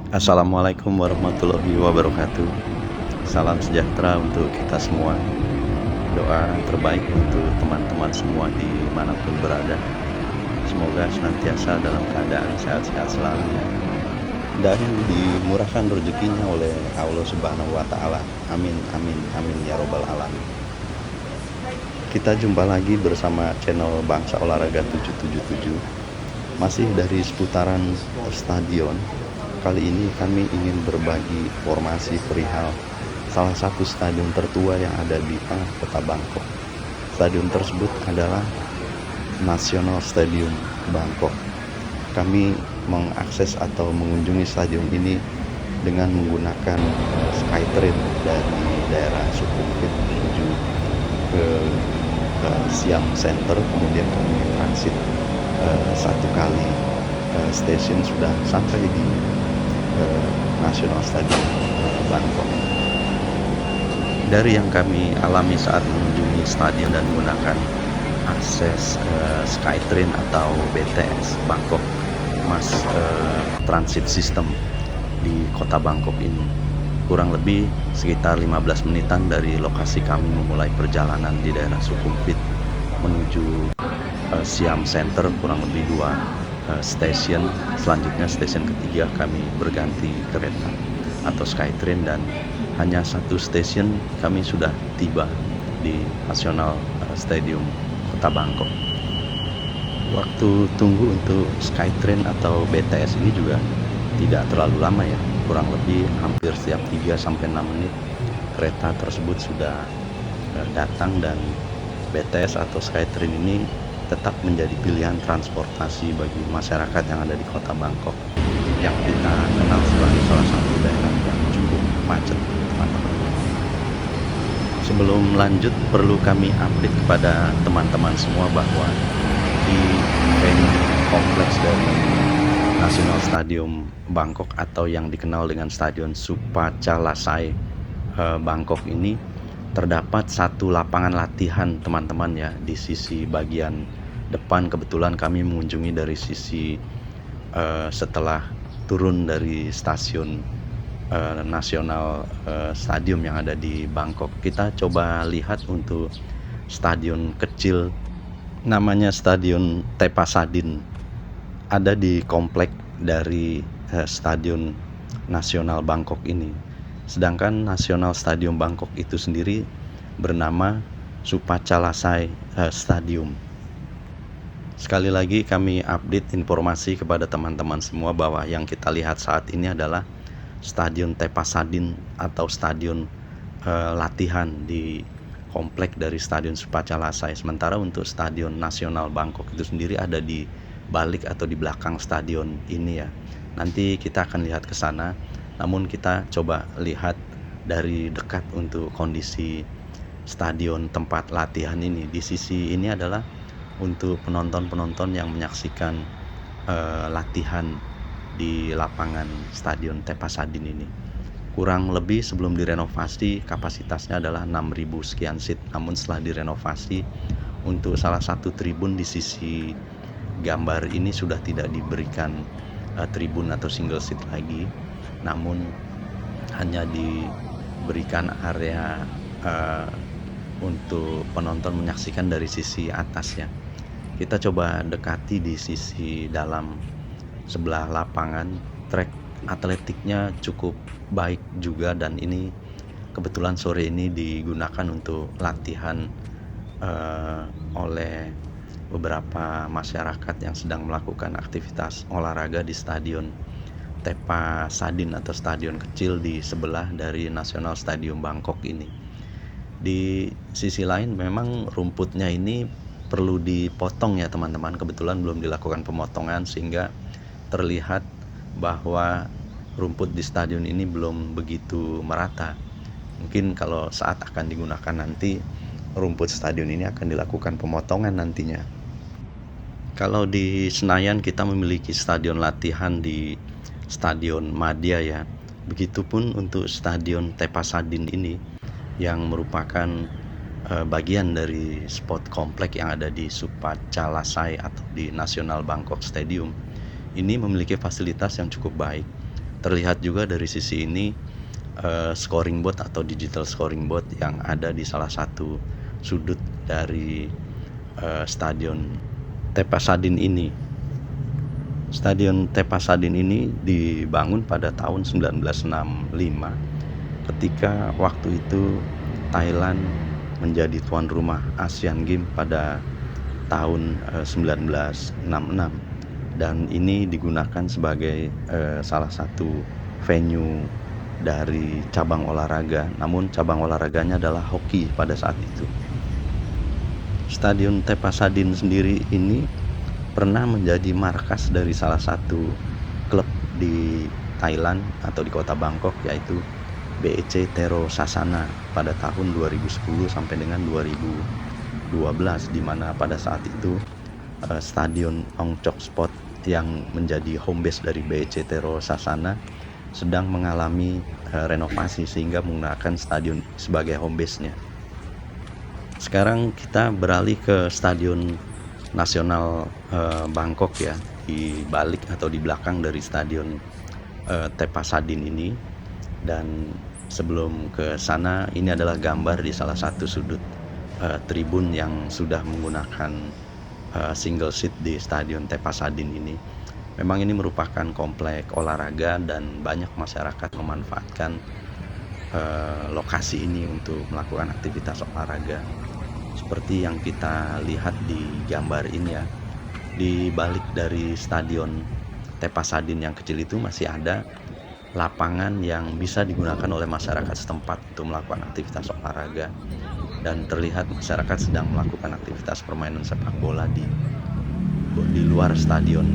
Assalamualaikum warahmatullahi wabarakatuh. Salam sejahtera untuk kita semua. Doa terbaik untuk teman-teman semua dimanapun berada. Semoga senantiasa dalam keadaan sehat-sehat selalu dan dimurahkan rezekinya oleh Allah Subhanahu wa Ta'ala. Amin, amin, amin ya Robbal 'Alamin. Kita jumpa lagi bersama channel Bangsa Olahraga 777, masih dari seputaran stadion. Kali ini kami ingin berbagi informasi perihal salah satu stadion tertua yang ada di tengah kota Bangkok. Stadion tersebut adalah National Stadium Bangkok. Kami mengakses atau mengunjungi stadion ini dengan menggunakan Skytrain dari daerah Sukhumvit menuju ke Siam Center, kemudian kami transit satu kali stasiun sudah sampai di National Stadium Bangkok. Dari yang kami alami saat mengunjungi stadion dan menggunakan akses Skytrain atau BTS Bangkok Mass Transit System di kota Bangkok ini, kurang lebih sekitar 15 menitan dari lokasi kami memulai perjalanan di daerah Sukhumvit menuju Siam Center, kurang lebih 2 stasiun. Selanjutnya stasiun ketiga kami berganti kereta atau Skytrain, dan hanya 1 stasiun kami sudah tiba di National Stadium Kota Bangkok. Waktu tunggu untuk Skytrain atau BTS ini juga tidak terlalu lama ya, kurang lebih hampir setiap 3-6 menit kereta tersebut sudah datang, dan BTS atau Skytrain ini tetap menjadi pilihan transportasi bagi masyarakat yang ada di kota Bangkok yang kita kenal sebagai salah satu daerah yang cukup macet, teman-teman. Sebelum lanjut, perlu kami update kepada teman-teman semua bahwa di kompleks dari National Stadium Bangkok atau yang dikenal dengan Stadion Supachalasai Bangkok ini terdapat 1 lapangan latihan, teman-teman ya, di sisi bagian depan. Kebetulan kami mengunjungi dari sisi setelah turun dari stasiun National Stadium yang ada di Bangkok. Kita coba lihat untuk stadion kecil, namanya Stadion Tepasadin, ada di komplek dari Stadion Nasional Bangkok ini. Sedangkan National Stadium Bangkok itu sendiri bernama Supachalasai Stadium. Sekali lagi kami update informasi kepada teman-teman semua bahwa yang kita lihat saat ini adalah Stadion Tepasadin atau stadion latihan di komplek dari Stadion Supachalasai. Sementara untuk Stadion Nasional Bangkok itu sendiri ada di balik atau di belakang stadion ini ya. Nanti kita akan lihat ke sana. Namun kita coba lihat dari dekat untuk kondisi stadion tempat latihan ini. Di sisi ini adalah untuk penonton-penonton yang menyaksikan latihan di lapangan Stadion Tepasadin ini. Kurang lebih sebelum direnovasi kapasitasnya adalah 6.000 sekian seat. Namun setelah direnovasi, untuk salah satu tribun di sisi gambar ini sudah tidak diberikan tribun atau single seat lagi, namun hanya diberikan area untuk penonton menyaksikan dari sisi atasnya. Kita coba dekati di sisi dalam sebelah lapangan. Trek atletiknya cukup baik juga, dan ini kebetulan sore ini digunakan untuk latihan oleh beberapa masyarakat yang sedang melakukan aktivitas olahraga di Stadion Tepasadin atau stadion kecil di sebelah dari National Stadium Bangkok ini. Di sisi lain memang rumputnya ini perlu dipotong ya teman-teman. Kebetulan belum dilakukan pemotongan sehingga terlihat bahwa rumput di stadion ini belum begitu merata. Mungkin kalau saat akan digunakan nanti rumput stadion ini akan dilakukan pemotongan nantinya. Kalau di Senayan kita memiliki stadion latihan di Stadion Madia ya. Begitupun untuk Stadion Tepasadin ini yang merupakan bagian dari spot komplek yang ada di Supachalasai atau di National Bangkok Stadium. Ini memiliki fasilitas yang cukup baik. Terlihat juga dari sisi ini scoring board atau digital scoring board yang ada di salah satu sudut dari Stadion Tepasadin ini. Stadion Tepasadin ini dibangun pada tahun 1965 ketika waktu itu Thailand menjadi tuan rumah Asian Games pada tahun 1966, dan ini digunakan sebagai salah satu venue dari cabang olahraga, namun cabang olahraganya adalah hoki pada saat itu. Stadion Tepasadin sendiri ini pernah menjadi markas dari salah satu klub di Thailand atau di kota Bangkok, yaitu BEC Tero Sasana pada tahun 2010 sampai dengan 2012, di mana pada saat itu Stadion Ong Chok Sport yang menjadi home base dari BEC Tero Sasana sedang mengalami renovasi sehingga menggunakan stadion sebagai home base-nya. Sekarang kita beralih ke Stadion Nasional Bangkok ya, di balik atau di belakang dari Stadion Tepasadin ini. Dan sebelum ke sana, ini adalah gambar di salah satu sudut tribun yang sudah menggunakan single seat di Stadion Tepasadin ini. Memang ini merupakan komplek olahraga dan banyak masyarakat memanfaatkan lokasi ini untuk melakukan aktivitas olahraga. Seperti yang kita lihat di gambar ini ya, di balik dari Stadion Tepasadin yang kecil itu masih ada lapangan yang bisa digunakan oleh masyarakat setempat untuk melakukan aktivitas olahraga, dan terlihat masyarakat sedang melakukan aktivitas permainan sepak bola di luar Stadion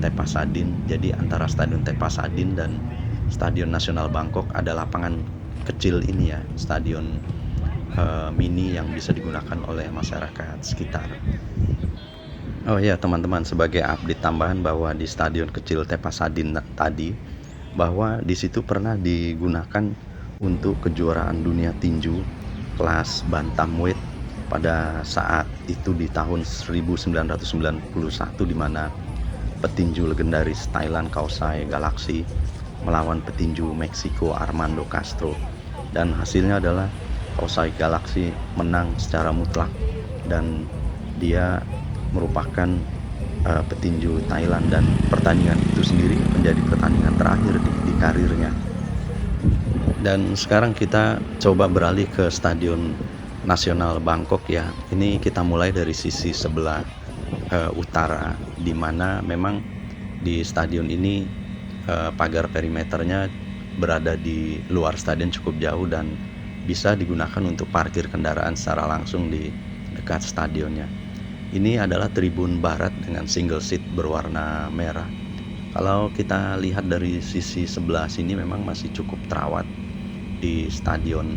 Tepasadin. Jadi antara Stadion Tepasadin dan Stadion Nasional Bangkok ada lapangan kecil ini ya, stadion mini yang bisa digunakan oleh masyarakat sekitar. Oh ya teman-teman, sebagai update tambahan bahwa di stadion kecil Tepasadin tadi, bahwa di situ pernah digunakan untuk kejuaraan dunia tinju kelas bantamweight pada saat itu di tahun 1991, di mana petinju legendaris Thailand Kausai Galaxy melawan petinju Meksiko Armando Castro, dan hasilnya adalah Kausai Galaxy menang secara mutlak, dan dia merupakan petinju Thailand, dan pertandingan itu sendiri menjadi pertandingan terakhir di karirnya. Dan sekarang kita coba beralih ke Stadion Nasional Bangkok ya. Ini kita mulai dari sisi sebelah utara, di mana memang di stadion ini pagar perimeternya berada di luar stadion cukup jauh dan bisa digunakan untuk parkir kendaraan secara langsung di dekat stadionnya. Ini adalah tribun barat dengan single seat berwarna merah. Kalau kita lihat dari sisi sebelah sini memang masih cukup terawat di Stadion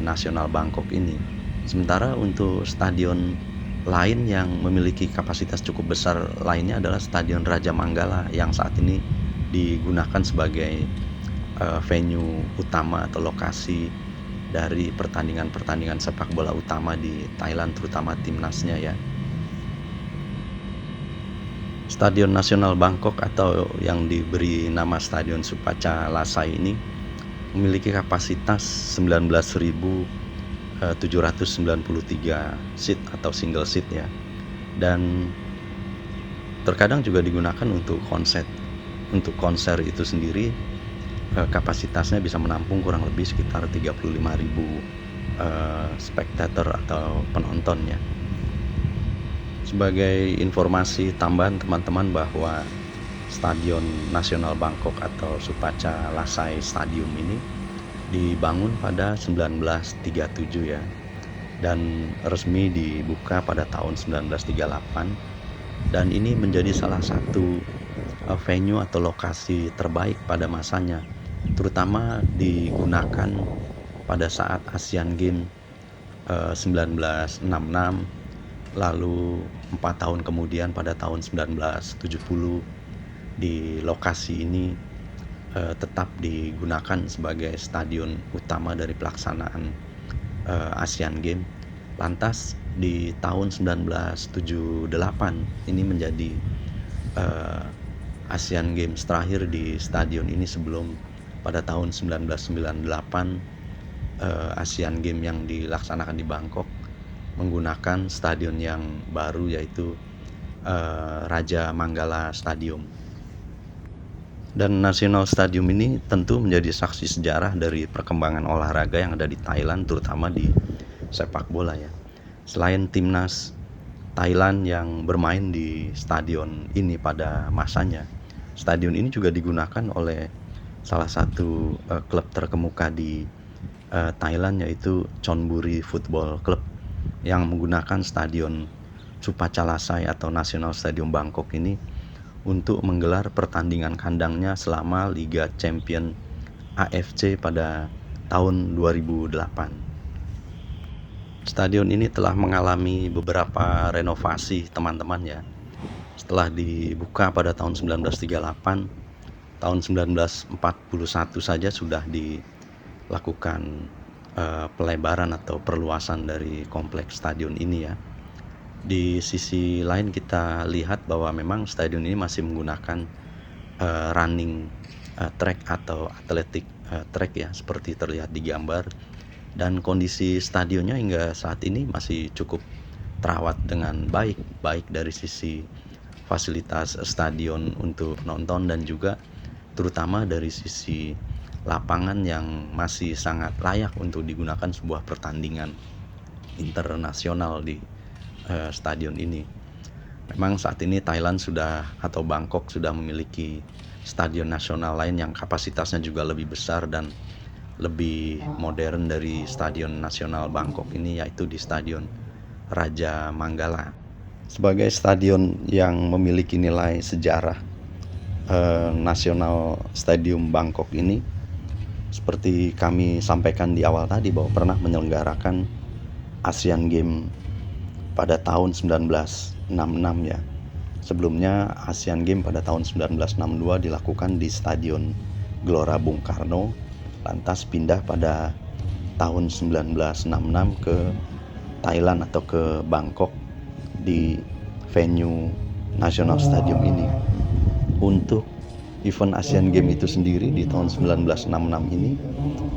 Nasional Bangkok ini. Sementara untuk stadion lain yang memiliki kapasitas cukup besar lainnya adalah Stadion Raja Manggala yang saat ini digunakan sebagai venue utama atau lokasi dari pertandingan-pertandingan sepak bola utama di Thailand, terutama timnasnya ya. Stadion Nasional Bangkok atau yang diberi nama Stadion Supaca Lasai ini memiliki kapasitas 19.793 seat atau single seat ya. Dan terkadang juga digunakan untuk konser. Untuk konser itu sendiri kapasitasnya bisa menampung kurang lebih sekitar 35.000 spektator atau penontonnya. Sebagai informasi tambahan teman-teman, bahwa Stadion Nasional Bangkok atau Supaca Lasai Stadium ini dibangun pada 1937 ya, dan resmi dibuka pada tahun 1938, dan ini menjadi salah satu venue atau lokasi terbaik pada masanya, terutama digunakan pada saat Asian Games 1966, lalu 4 tahun kemudian pada tahun 1970 di lokasi ini tetap digunakan sebagai stadion utama dari pelaksanaan Asian Games. Lantas di tahun 1978 ini menjadi Asian Games terakhir di stadion ini sebelum pada tahun 1998 Asian Games yang dilaksanakan di Bangkok menggunakan stadion yang baru, yaitu Raja Manggala Stadium. Dan National Stadium ini tentu menjadi saksi sejarah dari perkembangan olahraga yang ada di Thailand, terutama di sepak bola ya. Selain timnas Thailand yang bermain di stadion ini pada masanya, stadion ini juga digunakan oleh salah satu klub terkemuka di Thailand, yaitu Chonburi Football Club, yang menggunakan stadion Supachalasai atau National Stadium Bangkok ini untuk menggelar pertandingan kandangnya selama Liga Champion AFC pada tahun 2008. Stadion ini telah mengalami beberapa renovasi teman-teman ya. Setelah dibuka pada tahun 1938, tahun 1941 saja sudah dilakukan pelebaran atau perluasan dari kompleks stadion ini ya. Di sisi lain kita lihat bahwa memang stadion ini masih menggunakan running track atau athletic track ya, seperti terlihat di gambar, dan kondisi stadionnya hingga saat ini masih cukup terawat dengan baik dari sisi fasilitas stadion untuk nonton dan juga terutama dari sisi lapangan yang masih sangat layak untuk digunakan sebuah pertandingan internasional di stadion ini. Memang saat ini Thailand atau Bangkok sudah memiliki stadion nasional lain yang kapasitasnya juga lebih besar dan lebih modern dari stadion nasional Bangkok ini, yaitu di Stadion Raja Manggala. Sebagai stadion yang memiliki nilai sejarah, National Stadium Bangkok ini, seperti kami sampaikan di awal tadi, bahwa pernah menyelenggarakan Asian Games pada tahun 1966 ya. Sebelumnya Asian Games pada tahun 1962 dilakukan di Stadion Gelora Bung Karno, lantas pindah pada tahun 1966 ke Thailand atau ke Bangkok di venue National Stadium ini. Untuk event Asian Games itu sendiri di tahun 1966 ini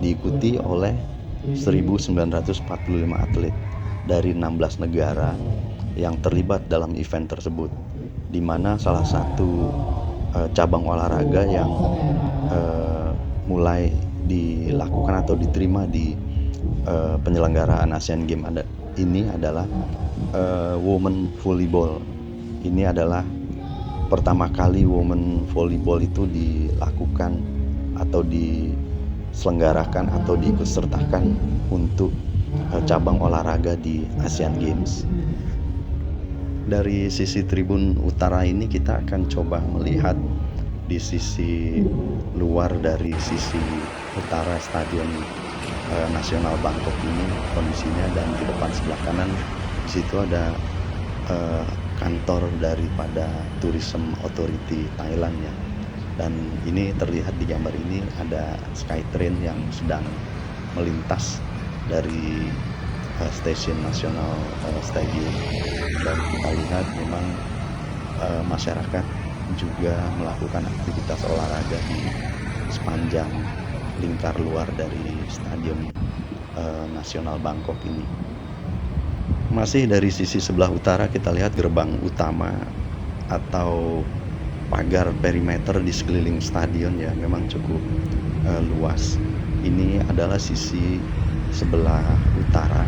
diikuti oleh 1945 atlet dari 16 negara yang terlibat dalam event tersebut, di mana salah satu cabang olahraga yang mulai dilakukan atau diterima di penyelenggaraan Asian Games ini adalah women volleyball. Ini adalah pertama kali women volleyball itu dilakukan atau diselenggarakan atau diikutsertakan untuk cabang olahraga di Asian Games. Dari sisi tribun utara ini kita akan coba melihat di sisi luar dari sisi utara Stadion Nasional Bangkok ini kondisinya, dan di depan sebelah kanan di situ ada kantor daripada Tourism Authority Thailand ya. Dan ini terlihat di gambar ini ada Skytrain yang sedang melintas dari stasiun Nasional Stadium, dan kita lihat memang masyarakat juga melakukan aktivitas olahraga di sepanjang lingkar luar dari Stadion Nasional Bangkok ini. Masih dari sisi sebelah utara kita lihat gerbang utama atau pagar perimeter di sekeliling stadion ya, memang cukup luas. Ini adalah sisi sebelah utara,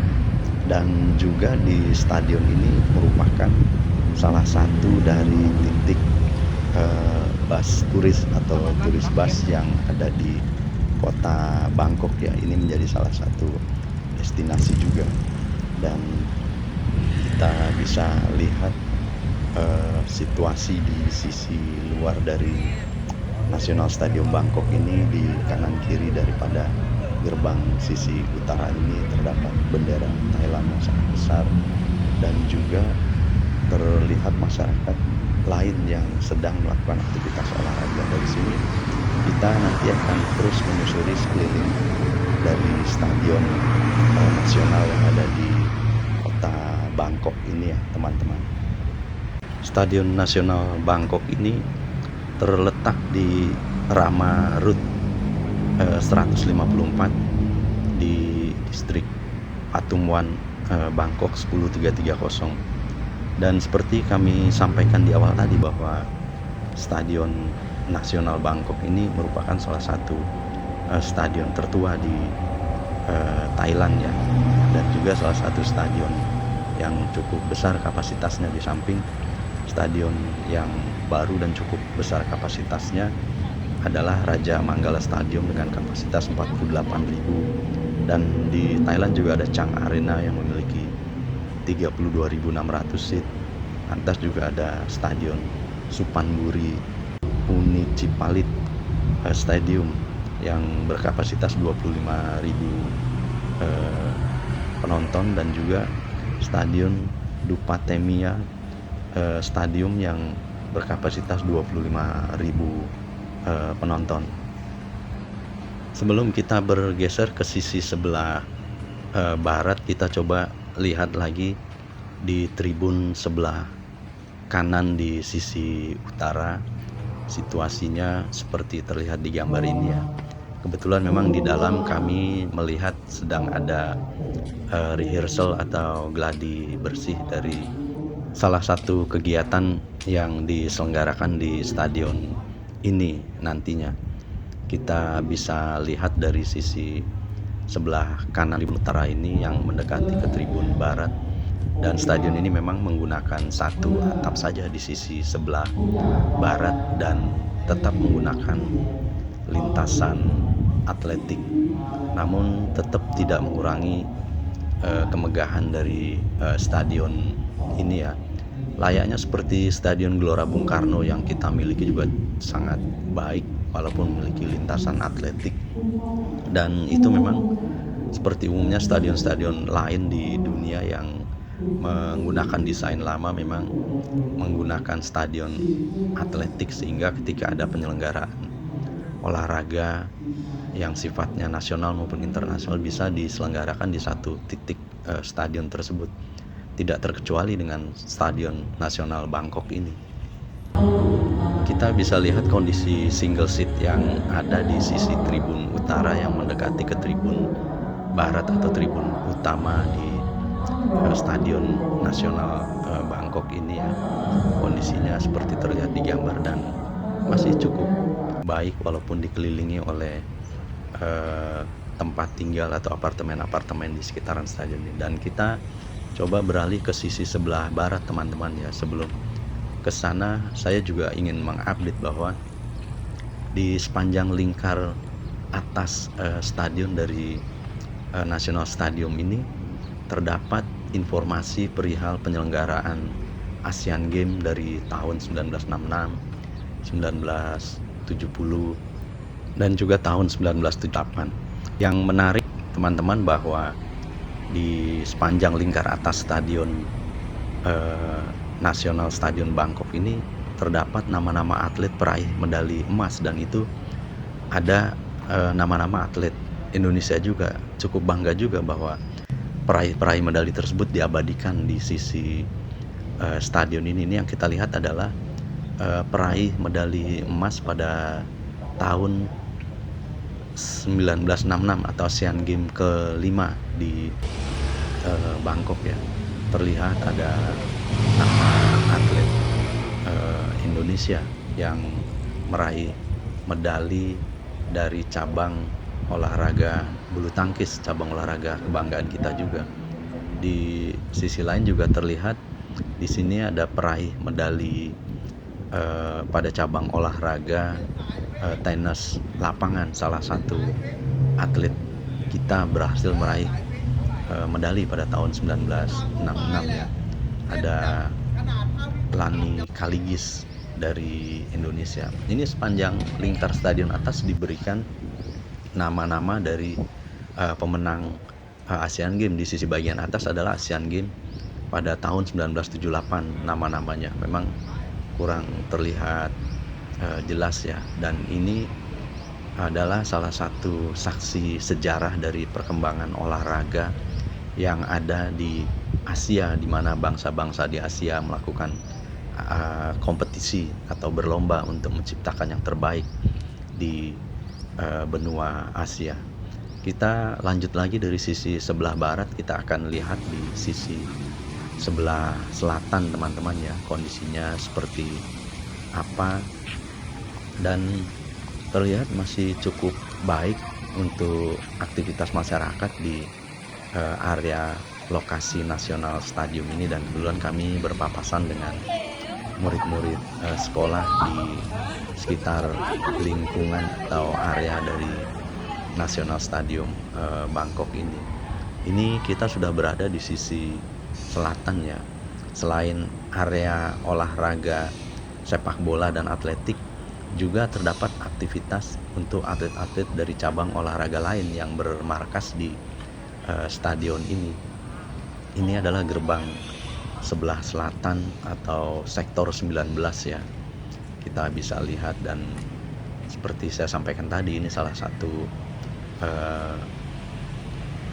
dan juga di stadion ini merupakan salah satu dari titik bus turis atau turis bus yang ada di kota Bangkok ya. Ini menjadi salah satu destinasi juga, dan kita bisa lihat situasi di sisi luar dari National Stadium Bangkok ini. Di kanan kiri daripada gerbang sisi utara ini terdapat bendera Thailand yang sangat besar, dan juga terlihat masyarakat lain yang sedang melakukan aktivitas olahraga. Dari sini kita nanti akan terus menyusuri sekeliling dari stadion nasional yang ada di kota Bangkok ini ya teman-teman. Stadion Nasional Bangkok ini terletak di Rama Road 154 di distrik Patumwan, Bangkok 10330. Dan seperti kami sampaikan di awal tadi bahwa Stadion Nasional Bangkok ini merupakan salah satu stadion tertua di Thailand ya, dan juga salah satu stadion yang cukup besar kapasitasnya, di samping stadion yang baru dan cukup besar kapasitasnya adalah Raja Manggala Stadium dengan kapasitas 48.000, dan di Thailand juga ada Chang Arena yang memiliki 32.600 seat. Lantas juga ada Stadion Supanburi Municipalit Stadium yang berkapasitas 25.000 penonton, dan juga Stadion Dupatemia Stadium yang berkapasitas 25.000 penonton. Sebelum kita bergeser ke sisi sebelah barat, kita coba lihat lagi di tribun sebelah kanan di sisi utara. Situasinya seperti terlihat di gambar ini ya. Kebetulan memang di dalam kami melihat sedang ada rehearsal atau gladi bersih dari salah satu kegiatan yang diselenggarakan di stadion ini nantinya. Kita bisa lihat dari sisi sebelah kanan di utara ini yang mendekati ke tribun barat, dan stadion ini memang menggunakan satu atap saja di sisi sebelah barat dan tetap menggunakan lintasan atletik, namun tetap tidak mengurangi kemegahan dari stadion ini ya. Layaknya seperti Stadion Gelora Bung Karno yang kita miliki juga sangat baik walaupun memiliki lintasan atletik, dan itu memang seperti umumnya stadion-stadion lain di dunia yang menggunakan desain lama memang menggunakan stadion atletik, sehingga ketika ada penyelenggaraan olahraga yang sifatnya nasional maupun internasional bisa diselenggarakan di satu titik stadion tersebut. Tidak terkecuali dengan Stadion Nasional Bangkok ini. Kita bisa lihat kondisi single seat yang ada di sisi tribun utara yang mendekati ke tribun barat atau tribun utama di Stadion Nasional Bangkok ini ya. Kondisinya seperti terlihat di gambar dan masih cukup baik walaupun dikelilingi oleh tempat tinggal atau apartemen-apartemen di sekitaran stadion ini. Dan kita coba beralih ke sisi sebelah barat teman-teman ya. Sebelum ke sana saya juga ingin mengupdate bahwa di sepanjang lingkar atas stadion dari National Stadium ini terdapat informasi perihal penyelenggaraan Asian Games dari tahun 1966, 1970 dan juga tahun 1978. Yang menarik teman-teman bahwa di sepanjang lingkar atas stadion Nasional Stadion Bangkok ini terdapat nama-nama atlet peraih medali emas, dan itu ada nama-nama atlet Indonesia juga. Cukup bangga juga bahwa peraih medali tersebut diabadikan di sisi stadion ini. Ini yang kita lihat adalah peraih medali emas pada tahun 1966 atau Asian Games ke-5 di Bangkok ya. Terlihat ada nama atlet Indonesia yang meraih medali dari cabang olahraga bulu tangkis, cabang olahraga kebanggaan kita juga. Di sisi lain juga terlihat di sini ada peraih medali pada cabang olahraga tenis lapangan. Salah satu atlet kita berhasil meraih medali pada tahun 1966 ya. Ada Lani Kaligis dari Indonesia. Ini sepanjang lingkar stadion atas diberikan nama-nama dari pemenang Asian Games. Di sisi bagian atas adalah Asian Games pada tahun 1978 nama-namanya. Memang kurang terlihat jelas ya, dan ini adalah salah satu saksi sejarah dari perkembangan olahraga yang ada di Asia, di mana bangsa-bangsa di Asia melakukan kompetisi atau berlomba untuk menciptakan yang terbaik di benua Asia. Kita lanjut lagi dari sisi sebelah barat, kita akan lihat di sisi sebelah selatan teman-teman ya, kondisinya seperti apa, dan terlihat masih cukup baik untuk aktivitas masyarakat di area lokasi National Stadium ini. Dan kebetulan kami berpapasan dengan murid-murid sekolah di sekitar lingkungan atau area dari National Stadium Bangkok ini. Ini kita sudah berada di sisi selatan ya. Selain area olahraga sepak bola dan atletik, juga terdapat aktivitas untuk atlet-atlet dari cabang olahraga lain yang bermarkas di stadion ini. Ini adalah gerbang sebelah selatan atau sektor 19 ya. Kita bisa lihat, dan seperti saya sampaikan tadi, ini salah satu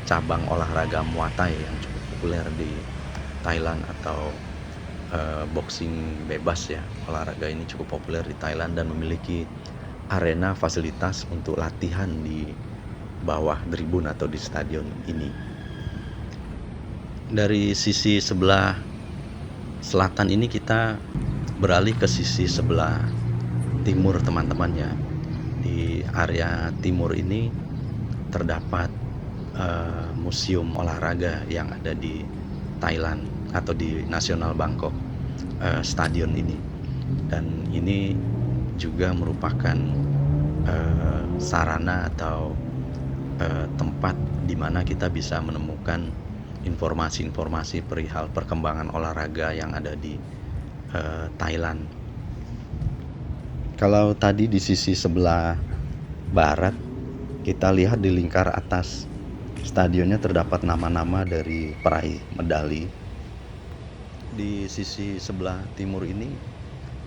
cabang olahraga Muay Thai yang cukup populer di Thailand, atau boxing bebas ya. Olahraga ini cukup populer di Thailand dan memiliki arena fasilitas untuk latihan di bawah tribun atau di stadion ini. Dari sisi sebelah selatan ini kita beralih ke sisi sebelah timur teman-teman ya. Di area timur ini terdapat museum olahraga yang ada di Thailand atau di National Bangkok Stadion ini. Dan ini juga merupakan sarana atau tempat di mana kita bisa menemukan informasi-informasi perihal perkembangan olahraga yang ada di Thailand. Kalau tadi di sisi sebelah barat, kita lihat di lingkar atas stadionnya terdapat nama-nama dari peraih medali. Di sisi sebelah timur ini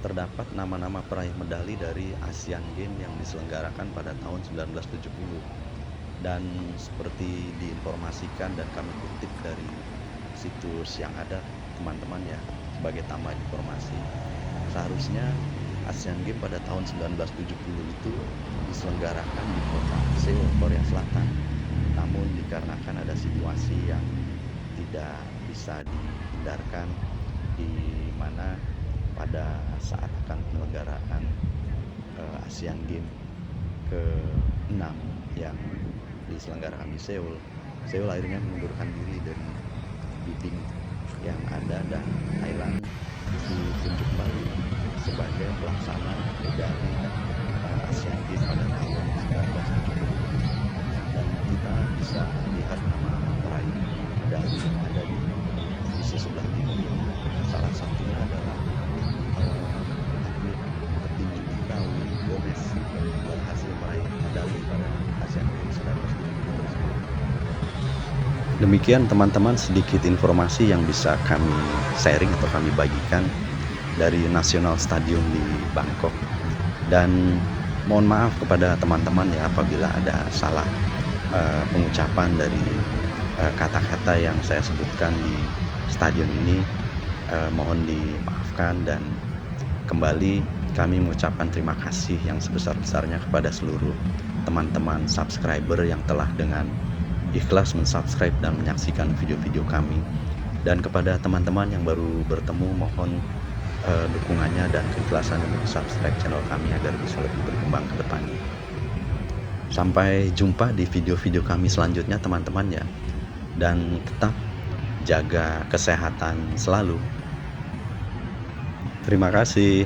terdapat nama-nama peraih medali dari Asian Games yang diselenggarakan pada tahun 1970. Dan seperti diinformasikan dan kami kutip dari situs yang ada teman-teman ya, sebagai tambahan informasi, seharusnya Asian Games pada tahun 1970 itu diselenggarakan di kota Seoul, Korea Selatan. Namun dikarenakan ada situasi yang tidak bisa dihindarkan, di mana pada saat akan penyelenggaraan Asian Games ke-6 yang diselenggarakan di Seoul, Seoul akhirnya mengundurkan diri dari bidding yang ada, dan Thailand ditunjuk kembali sebagai pelaksana dari Asian Games pada tahun 1970. Dan kita bisa lihat nama peraih medali yang ada di sisi sebelah timur ini. Salah satunya adalah atlet petinju kita Willy Gomez, berhasil meraih medali pada Asian Games 1970 tersebut. Demikian teman-teman sedikit informasi yang bisa kami sharing atau kami bagikan dari National Stadium di Bangkok. Dan mohon maaf kepada teman-teman ya apabila ada salah pengucapan dari kata-kata yang saya sebutkan di stadion ini, mohon dimaafkan. Dan kembali kami mengucapkan terima kasih yang sebesar-besarnya kepada seluruh teman-teman subscriber yang telah dengan ikhlas mensubscribe dan menyaksikan video-video kami. Dan kepada teman-teman yang baru bertemu, mohon dukungannya dan keikhlasan untuk subscribe channel kami agar bisa lebih berkembang ke depannya. Sampai jumpa di video-video kami selanjutnya teman-teman ya. Dan tetap jaga kesehatan selalu. Terima kasih.